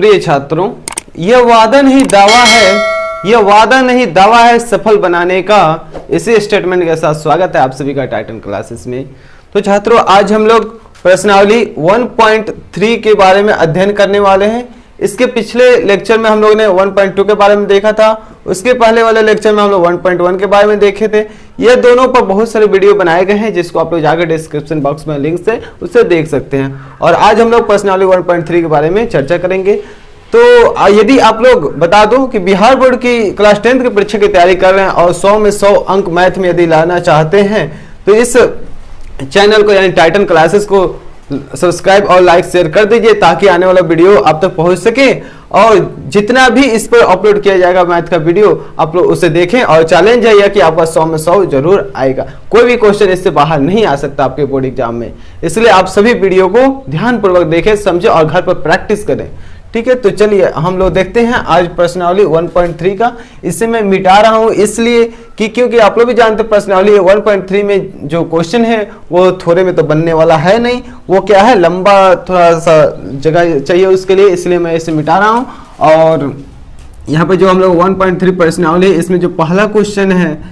प्रिय छात्रों, यह वादा नहीं दावा है सफल बनाने का। इसी स्टेटमेंट के साथ स्वागत है आप सभी का टाइटन क्लासेस में। तो छात्रों, आज हम लोग प्रश्नावली 1.3 के बारे में अध्ययन करने वाले हैं। इसके पिछले लेक्चर में हम लोग ने 1.2 के बारे में देखा था, उसके पहले वाले लेक्चर में हम लोग 1.1 के बारे में देखे थे। ये दोनों पर बहुत सारे वीडियो बनाए गए हैं, जिसको आप लोग जाकर डिस्क्रिप्शन बॉक्स में लिंक से उससे देख सकते हैं। और आज हम लोग प्रश्नावली 1.3 के बारे में चर्चा करेंगे। तो यदि आप लोग बता दो कि बिहार बोर्ड की क्लास 10 की परीक्षा की तैयारी कर रहे हैं और 100 में 100 अंक मैथ में यदि लाना चाहते हैं, तो इस चैनल को यानी टाइटन क्लासेस को सब्सक्राइब और लाइक शेयर कर दीजिए, ताकि आने वाला वीडियो आप तक पहुंच सके। और जितना भी इस पर अपलोड किया जाएगा मैथ का वीडियो, आप लोग उसे देखें। और चैलेंज है यह कि आपका 100 में 100 जरूर आएगा। कोई भी क्वेश्चन इससे बाहर नहीं आ सकता आपके बोर्ड एग्जाम में, इसलिए आप सभी वीडियो को ध्यानपूर्वक देखें, समझें और घर पर प्रैक्टिस करें। ठीक है, तो चलिए हम लोग देखते हैं आज प्रश्नावली 1.3 का। इसे मैं मिटा रहा हूं इसलिए कि क्योंकि आप लोग भी जानते हैं प्रश्नावली 1.3 में जो क्वेश्चन है वो थोड़े में तो बनने वाला है नहीं, वो क्या है, लंबा थोड़ा सा जगह चाहिए उसके लिए, इसलिए मैं इसे मिटा रहा हूं। और यहाँ पे जो हम लोग 1.3 प्रश्नावली, इसमें जो पहला क्वेश्चन है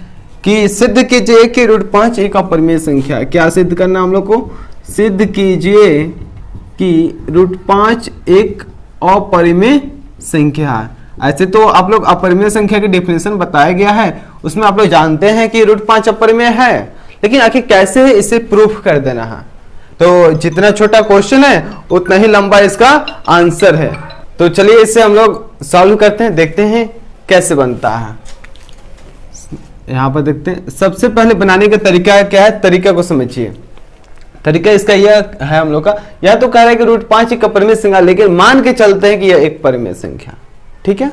कि सिद्ध कीजिए कि √5 एक अपरिमेय संख्या। क्या सिद्ध करना हम लोग को? सिद्ध कीजिए कि √5 एक अपरिमेय संख्या है। ऐसे तो आप लोग अपरिमेय संख्या की डेफिनेशन बताया गया है, उसमें आप लोग जानते हैं कि √5 अपरिमेय है, लेकिन आखिर कैसे इसे प्रूफ कर देना है। तो जितना छोटा क्वेश्चन है उतना ही लंबा इसका आंसर है। तो चलिए इसे हम लोग सॉल्व करते हैं, देखते हैं कैसे बनता है। यहां पर देखते हैं, सबसे पहले बनाने का तरीका क्या है, तरीका को समझिए। तरीका इसका यह है हम लोग का, या तो कह रहा है कि √5 एक अपरिमेय संख्या, लेकिन मान के चलते हैं कि यह एक परिमेय संख्या। ठीक है,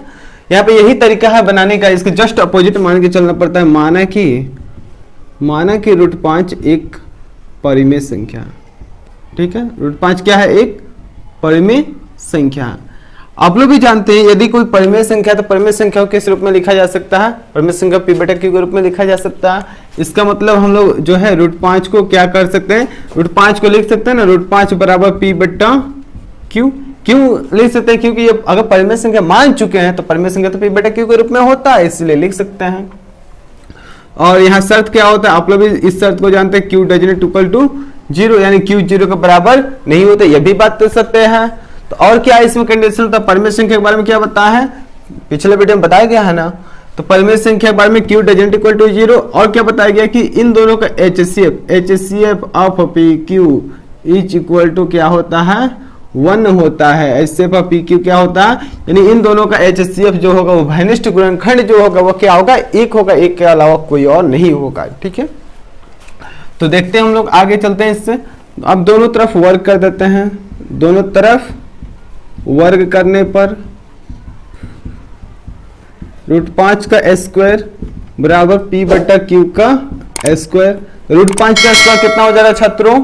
यहाँ पे यही तरीका है बनाने का, इसके जस्ट अपोजिट मान के चलना पड़ता है। माना कि √5 एक परिमेय संख्या। ठीक है, √5 क्या है? एक परिमेय संख्या। आप लोग भी जानते हैं यदि कोई परिमेय संख्या तो परिमेय संख्या को किस रूप में लिखा जा सकता है? परिमेय संख्या p/q के रूप में लिखा जा सकता है। इसका मतलब हम लोग जो है √5 को क्या कर सकते हैं, √5 को लिख सकते हैं ना, √5 बराबर p/q। क्यों लिख सकते हैं? क्योंकि ये अगर परिमेय संख्या मान चुके हैं तो परिमेय संख्या तो p/q के रूप में होता है, इसलिए लिख सकते हैं। और यहाँ शर्त क्या होता है, आप लोग भी इस शर्त को जानते हैं, q डजंट इक्वल टू 0, यानी q 0 के बराबर नहीं होते, यह भी बात कर सकते हैं। तो और क्या इसमें कंडीशन था, परिमेय संख्या के बारे में क्या बताया है, पिछले वीडियो में बताया गया है ना। तो परिमेय संख्या के बारे में q डजंट इक्वल टू 0, और क्या बताया गया कि इन दोनों का HCF of PQ is equal to क्या होता है, 1 होता है। HCF ऑफ PQ क्या होता है, यानी इन दोनों का HCF जो होगा वो भानिष्ठ गुणनखंड जो होगा वो क्या होगा, 1 होगा, 1 के अलावा कोई और नहीं होगा। ठीक है, तो देखते हैं हम लोग आगे चलते हैं इससे। अब दोनों तरफ वर्ग कर देते हैं। दोनों तरफ वर्ग करने पर √5 का स्क्वायर बराबर p/q का स्क्वायर। √5 का स्क्वायर कितना हो जाएगा छात्रों?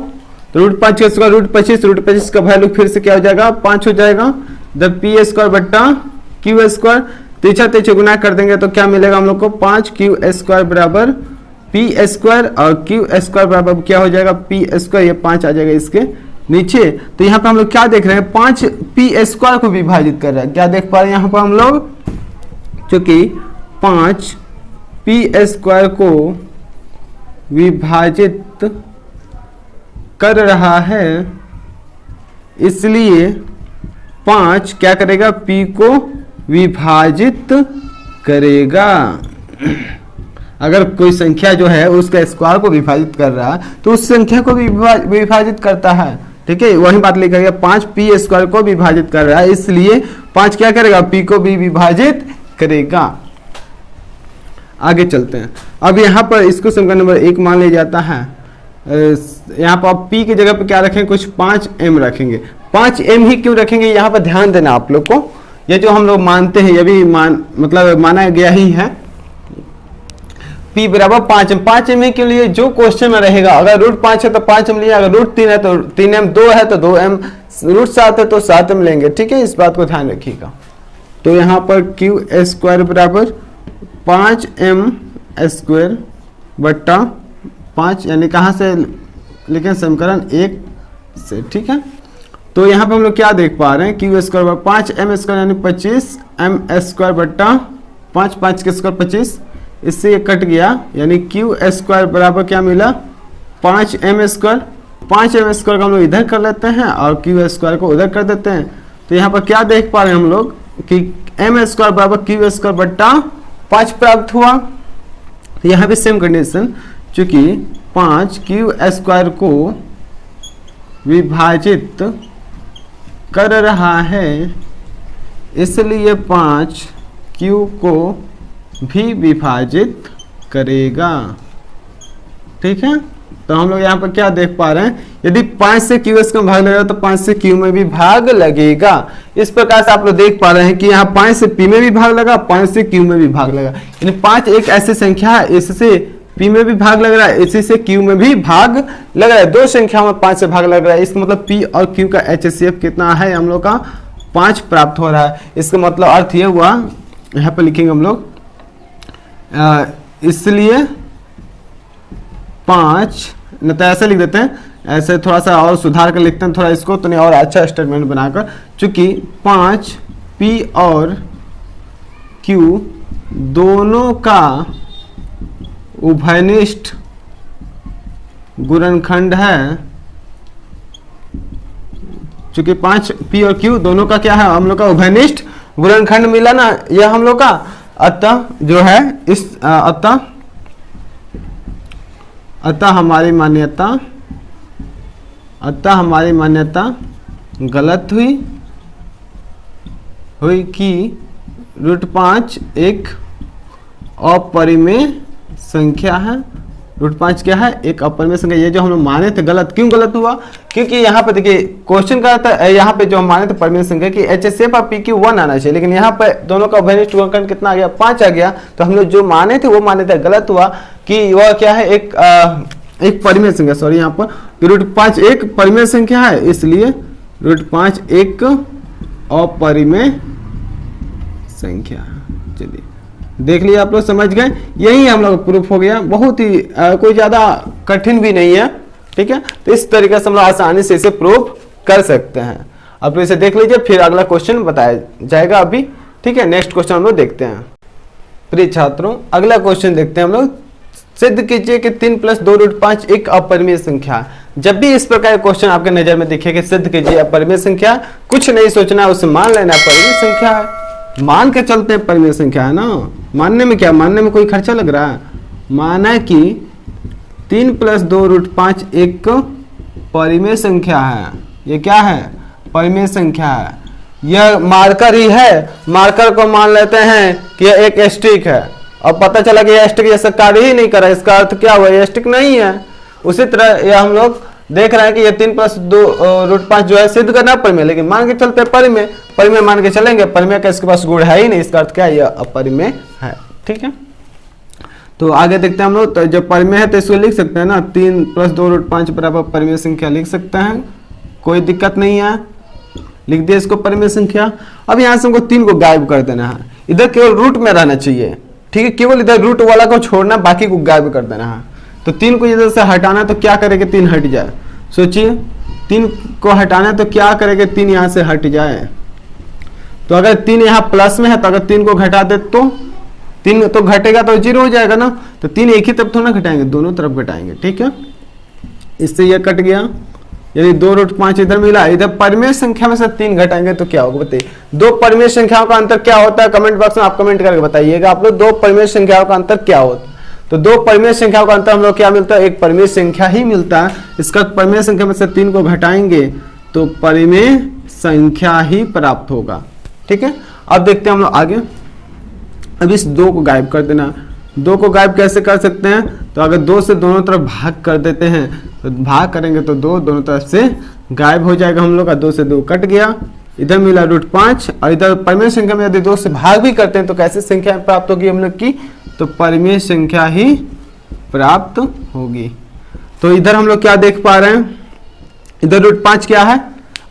तो √5 का स्क्वायर √25, √25 का वैल्यू फिर से क्या हो जाएगा, 5 हो जाएगा। जब p² तीछा तीछे गुना कर देंगे तो क्या मिलेगा हम लोग को, 5q² बराबर p² और q² बराबर क्या हो जाएगा, p²। ये 5 आ जाएगा इसके नीचे। तो यहाँ पे हम लोग क्या देख रहे हैं, 5 p² को विभाजित कर रहा है। क्या देख पा रहे हैं यहाँ पर हम लोग, क्योंकि 5 p² को विभाजित कर रहा है, इसलिए 5 क्या करेगा, p को विभाजित करेगा। अगर कोई संख्या जो है उसका स्क्वायर को विभाजित कर रहा है तो उस संख्या को भी विभाजित करता है। ठीक है, वही बात लिखा गया, 5 p² को विभाजित कर रहा है, इसलिए 5 क्या करेगा, p को भी विभाजित करेगा। आगे चलते हैं। अब यहाँ पर इसको समीकरण नंबर 1 मान लिया जाता है। यहाँ पर आप p की जगह पर क्या रखेंगे, कुछ 5m रखेंगे। 5m ही क्यों रखेंगे, यहाँ पर ध्यान देना आप लोग को। ये जो हम लोग मानते हैं ये भी मतलब माना गया ही है, p बराबर 5m। 5m के लिए जो क्वेश्चन में रहेगा, अगर √5 है तो 5m लिया, अगर √3 है तो 3m, 2 है तो 2m, √7 है तो 7m लेंगे। ठीक है, इस बात को ध्यान रखिएगा। तो यहाँ पर q² बराबर 5m² बट्टा 5, यानी कहाँ से लिखें, समीकरण 1 से। ठीक है, तो यहाँ पे हम लोग क्या देख पा रहे हैं, क्यू स्क्वायर बराबर 5m² यानी 25m² बट्टा 5, 5 के स्क्वायर 25, इससे ये कट गया, यानी क्यू स्क्वायर बराबर क्या मिला 5m²। 5m² का हम लोग इधर कर लेते हैं और क्यू स्क्वायर को उधर कर देते हैं। तो यहाँ पर क्या देख पा रहे हैं हम लोग कि m² बराबर क्यू स्क्वायर बट्टा 5 प्राप्त हुआ। तो यहाँ भी सेम कंडीशन, चूंकि 5 क्यू स्क्वायर को विभाजित कर रहा है, इसलिए 5 क्यू को भी विभाजित करेगा। ठीक है, तो हम लोग यहाँ पर क्या देख पा रहे हैं, यदि 5 से क्यू में भाग लगेगा तो 5 से क्यू में भी भाग लगेगा। इस प्रकार से आप लोग देख पा रहे हैं कि यहाँ 5 से पी में भी भाग लगा, 5 से क्यू में भी भाग लगा, यानी 5 एक ऐसी संख्या है इससे पी में भी भाग लग रहा है, इसी से क्यू में भी भाग लग रहा है। दो संख्याओं में 5 से भाग लग रहा है, इसका मतलब पी और क्यू का HCF कितना है, हम लोग का 5 प्राप्त हो रहा है। इसका मतलब अर्थ ये हुआ, यहाँ पर लिखेंगे हम लोग, इसलिए 5, न तो ऐसे लिख देते हैं, ऐसे थोड़ा सा और सुधार कर लिखते हैं थोड़ा इसको, तो नहीं और अच्छा स्टेटमेंट बनाकर, चूंकि 5 पी और क्यू दोनों का उभयनिष्ठ गुणनखंड है, चूंकि 5 पी और क्यू दोनों का क्या है, हम लोग का उभयनिष्ठ गुणनखंड मिला ना, यह हम लोग का, अतः जो है इस अतः हमारी मान्यता गलत हुई कि √5 एक अपरिमेय संख्या है। √5 क्या है, एक अपरिमेय संख्या। ये जो हम लोग माने थे गलत, क्यों गलत हुआ, क्योंकि यहाँ पे देखिए क्वेश्चन का था, यहाँ पे जो हम माने थे परिमेय संख्या की HCF और PQ 1 आना चाहिए, लेकिन यहाँ पे दोनों का उभयनिष्ठ गुणनखंड कितना आ गया, 5 आ गया। तो हम लोग जो माने थे वो माने थे गलत हुआ कि वह क्या है, एक परिमेय संख्या, सॉरी यहाँ पर √5 एक परिमेय संख्या है, इसलिए √5 एक अपरिमेय संख्या है। चलिए देख लिया आप लोग, समझ गए, यही हम लोग प्रूफ हो गया, बहुत ही कोई ज्यादा कठिन भी नहीं है। ठीक है, तो इस तरीके से हम लोग आसानी से इसे प्रूफ कर सकते हैं। अब इसे देख लीजिए, फिर अगला क्वेश्चन बताया जाएगा अभी। ठीक है, नेक्स्ट क्वेश्चन हम लोग देखते हैं। प्रिय छात्रों, अगला क्वेश्चन देखते हैं हम लोग। सिद्ध कीजिए कि 3 + 2 √5 एक अपरिमेय संख्या है। जब भी इस प्रकार का क्वेश्चन आपके नजर में दिखे कि सिद्ध कीजिए अपरिमेय संख्या, कुछ नहीं सोचना, उसे मान लेना परिमेय संख्या है, मान के चलते हैं परिमेय संख्या है ना। मानने में क्या, मानने में कोई खर्चा लग रहा है, माना कि 3 + 2 √5 एक परिमेय संख्या है। ये क्या है, परिमेय संख्या है। यह मार्कर ही है, मार्कर को मान लेते हैं कि यह एक स्टिक है, और पता चला कि यह स्टिक जैसा कार्य ही नहीं कर रहा है, इसका अर्थ क्या हुआ, यह स्टिक नहीं है। उसी तरह यह हम लोग देख रहे हैं कि ये 3 + 2 √5 जो है सिद्ध करना परिमेय, लेकिन मान के चलते परिमेय मान के चलेंगे, परिमेय का इसके पास गुण है ही नहीं, इसका अर्थ क्या है, यह अपरिमेय है। ठीक है, तो आगे देखते हैं हम लोग। तो जब परिमेय है तो इसको लिख सकते हैं ना, 3 + 2 √5 बराबर परिमेय संख्या लिख सकते हैं, कोई दिक्कत नहीं है, लिख दिया इसको परिमेय संख्या। अब यहाँ से हमको 3 को गायब कर देना है, इधर केवल रूट में रहना चाहिए। ठीक है, केवल इधर रूट वाला को छोड़ना, बाकी को गायब कर देना है। तो 3 को इधर से हटाना, तो क्या करेंगे, 3 हट जाए। सोचिए 3 को हटाना तो क्या करेंगे, 3 यहाँ से हट जाए। तो अगर 3 यहाँ प्लस में है तो अगर 3 को घटा दे तो 3 तो घटेगा तो 0 हो जाएगा ना। तो 3 एक ही तरफ थोड़ा घटाएंगे, दोनों तरफ घटाएंगे। ठीक है, इससे यह कट गया। यदि 2 √5 इधर मिला, इधर परिमेय संख्या में से 3 घटाएंगे तो क्या होगा बताइए। दो परिमेय संख्याओं का अंतर क्या होता है, कमेंट बॉक्स में आप कमेंट करके बताइएगा आप लोग, दो परिमेय संख्याओं का अंतर क्या होता है। तो दो परिमेय संख्याओं का अंतर हम लोग क्या मिलता है, एक परिमेय संख्या ही मिलता है। इसका परिमेय संख्या में से 3 को घटाएंगे तो परिमेय संख्या ही प्राप्त होगा। ठीक है, अब देखते हैं हम लोग आगे। अब इस 2 को गायब कर देना। 2 को गायब कैसे कर सकते हैं, तो अगर 2 से दोनों तरफ भाग कर देते हैं, तो भाग करेंगे तो 2 दोनों तरफ से गायब हो जाएगा हम लोग का। 2 से 2 कट गया, इधर मिला √5, और इधर परिमेय संख्या में यदि 2 से भाग भी करते हैं तो कैसे संख्या प्राप्त होगी हम लोग की, तो परिमेय संख्या ही प्राप्त होगी। तो इधर हम लोग क्या देख पा रहे हैं, इधर √5 क्या है,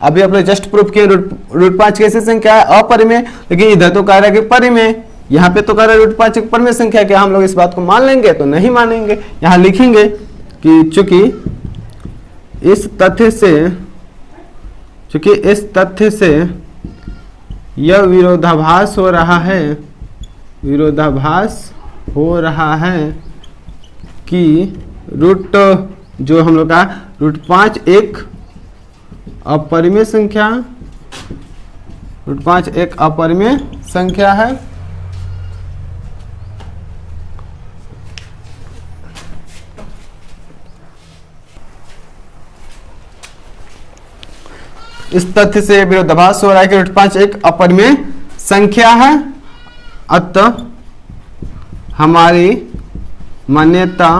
अभी आप लोग जस्ट प्रूफ किए √5 कैसी संख्या है, अपरिमेय, लेकिन इधर तो कह रहा है कि परिमेय, यहाँ पे तो कह रहा है √5 एक परिमेय संख्या। क्या हम लोग इस बात को मान लेंगे, तो नहीं मानेंगे। यहाँ लिखेंगे कि चूंकि इस तथ्य से क्योंकि इस तथ्य से यह विरोधाभास हो रहा है, विरोधाभास हो रहा है कि रूट जो हम लोग का √5 एक अपरिमेय संख्या, √5 एक अपरिमेय संख्या है। इस तथ्य से विरोधाभास हो रहा है कि √5 एक अपरिमेय संख्या है, अतः हमारी मान्यता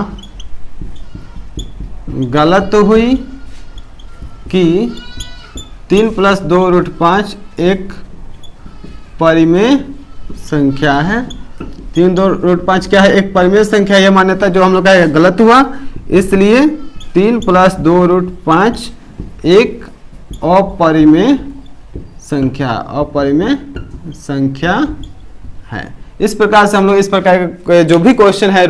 गलत हुई कि 3 + 2 √5 एक परिमेय संख्या है। 3 2 √5 क्या है? एक परिमेय संख्या। यह मान्यता जो हम लोग का गलत हुआ, इसलिए 3 + 2 √5 एक अपरिमेय संख्या, अपरिमेय संख्या है। इस प्रकार से हम लोग इस प्रकार के जो भी क्वेश्चन है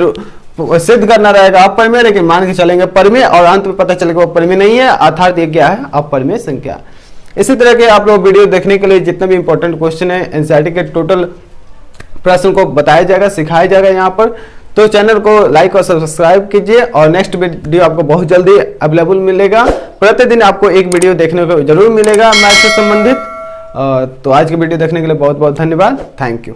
सिद्ध करना रहेगा अपरिमेय, लेकिन मान के चलेंगे परिमेय और अंत में पता चलेगा वो परिमेय नहीं है, अर्थात ये क्या है? अपरिमेय संख्या। इसी तरह के आप लोग वीडियो देखने के लिए जितने भी इंपॉर्टेंट क्वेश्चन है एनसीईआरटी के टोटल प्रश्न को बताया जाएगा, सिखाया जाएगा यहाँ पर। तो चैनल को लाइक और सब्सक्राइब कीजिए और नेक्स्ट वीडियो आपको बहुत जल्दी अवेलेबल मिलेगा। प्रतिदिन आपको एक वीडियो देखने को जरूर मिलेगा मैथ से संबंधित। तो आज की वीडियो देखने के लिए बहुत बहुत धन्यवाद। Thank you.